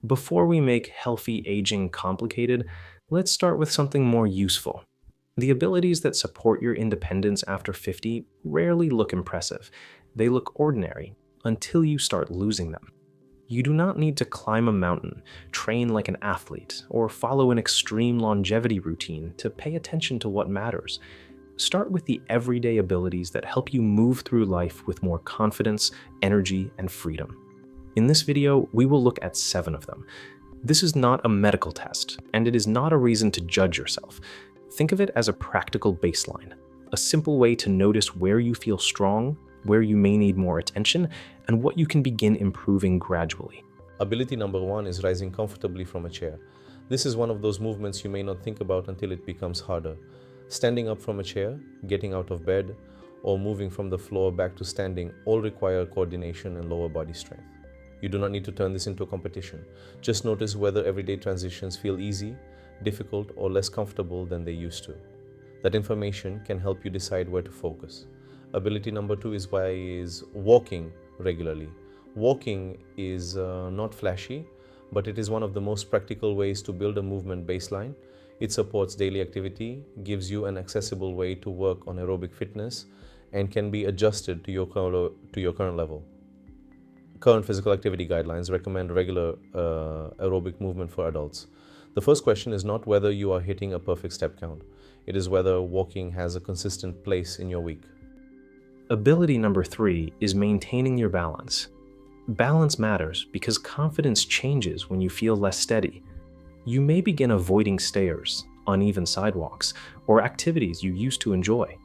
Before we make healthy aging complicated, let's start with something more useful. The abilities that support your independence after 50 rarely look impressive. They look ordinary until you start losing them. You do not need to climb a mountain, train like an athlete, or follow an extreme longevity routine to pay attention to what matters. Start with the everyday abilities that help you move through life with more confidence, energy, and freedom. In this video, we will look at 7 of them. This is not a medical test, and it is not a reason to judge yourself. Think of it as a practical baseline, a simple way to notice where you feel strong, where you may need more attention, and what you can begin improving gradually. Ability number 1 is rising comfortably from a chair. This is one of those movements you may not think about until it becomes harder. Standing up from a chair, getting out of bed, or moving from the floor back to standing all require coordination and lower body strength. You do not need to turn this into a competition. Just notice whether everyday transitions feel easy, difficult, or less comfortable than they used to. That information can help you decide where to focus. Ability number 2 is walking regularly. Walking is not flashy, but it is one of the most practical ways to build a movement baseline. It supports daily activity, gives you an accessible way to work on aerobic fitness, and can be adjusted to your current level. Current physical activity guidelines recommend regular aerobic movement for adults. The first question is not whether you are hitting a perfect step count. It is whether walking has a consistent place in your week. Ability number 3 is maintaining your balance. Balance matters because confidence changes when you feel less steady. You may begin avoiding stairs, uneven sidewalks, or activities you used to enjoy.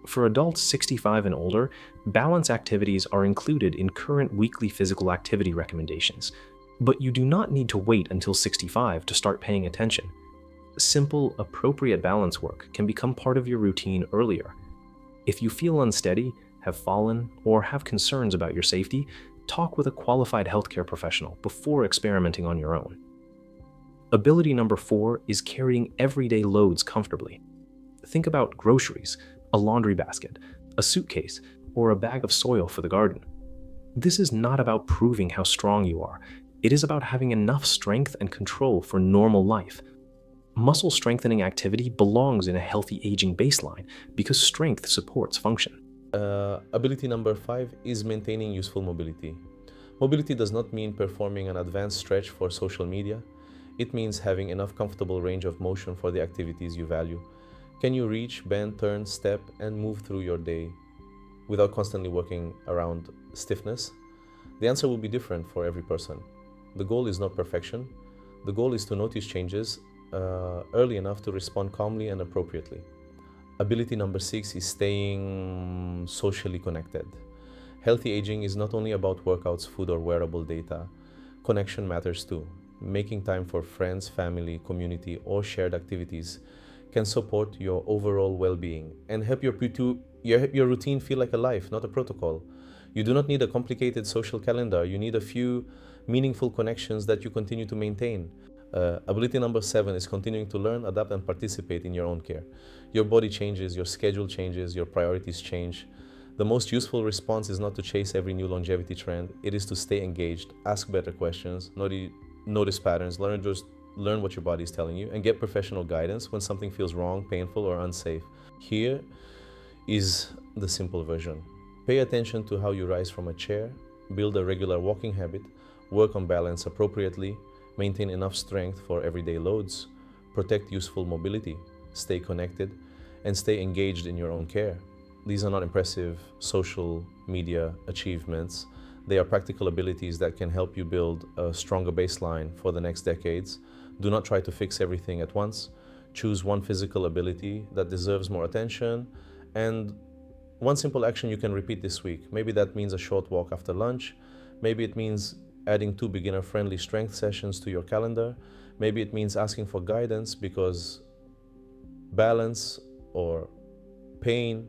For adults 65 and older, balance activities are included in current weekly physical activity recommendations, but you do not need to wait until 65 to start paying attention. Simple, appropriate balance work can become part of your routine earlier. If you feel unsteady, have fallen, or have concerns about your safety, talk with a qualified healthcare professional before experimenting on your own. Ability number 4 is carrying everyday loads comfortably. Think about groceries, a laundry basket, a suitcase, or a bag of soil for the garden. This is not about proving how strong you are. It is about having enough strength and control for normal life. Muscle strengthening activity belongs in a healthy aging baseline because strength supports function. Ability number 5 is maintaining useful mobility. Mobility does not mean performing an advanced stretch for social media. It means having enough comfortable range of motion for the activities you value. Can you reach, bend, turn, step, and move through your day without constantly working around stiffness? The answer will be different for every person. The goal is not perfection. The goal is to notice changes early enough to respond calmly and appropriately. Ability number 6 is staying socially connected. Healthy aging is not only about workouts, food, or wearable data. Connection matters too. Making time for friends, family, community, or shared activities can support your overall well-being and help your routine feel like a life, not a protocol. You do not need a complicated social calendar. You need a few meaningful connections that you continue to maintain. Ability number 7 is continuing to learn, adapt, and participate in your own care. Your body changes, your schedule changes, your priorities change. The most useful response is not to chase every new longevity trend. It is to stay engaged, ask better questions, notice patterns, learn what your body is telling you, and get professional guidance when something feels wrong, painful, or unsafe. Here is the simple version. Pay attention to how you rise from a chair, build a regular walking habit, work on balance appropriately, maintain enough strength for everyday loads, protect useful mobility, stay connected, and stay engaged in your own care. These are not impressive social media achievements. They are practical abilities that can help you build a stronger baseline for the next decades. Do not try to fix everything at once. Choose one physical ability that deserves more attention and one simple action you can repeat this week. Maybe that means a short walk after lunch. Maybe it means adding 2 beginner-friendly strength sessions to your calendar. Maybe it means asking for guidance because balance or pain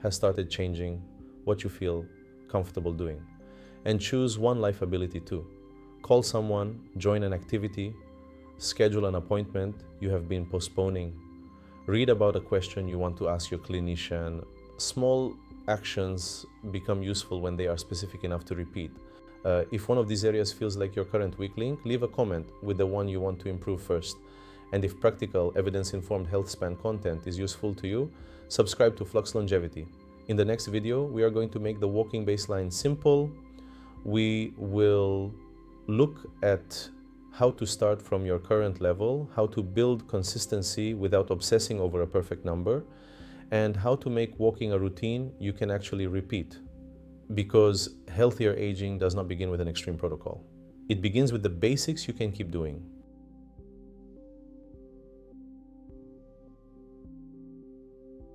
has started changing what you feel comfortable doing. And choose one life ability too. Call someone, join an activity, schedule an appointment you have been postponing. Read about a question you want to ask your clinician. Small actions become useful when they are specific enough to repeat. If one of these areas feels like your current weak link, leave a comment with the one you want to improve first. And if practical, evidence-informed Healthspan content is useful to you, subscribe to FluxLongevity. In the next video, we are going to make the walking baseline simple. We will look at how to start from your current level, how to build consistency without obsessing over a perfect number, and how to make walking a routine you can actually repeat. Because healthier aging does not begin with an extreme protocol. It begins with the basics you can keep doing.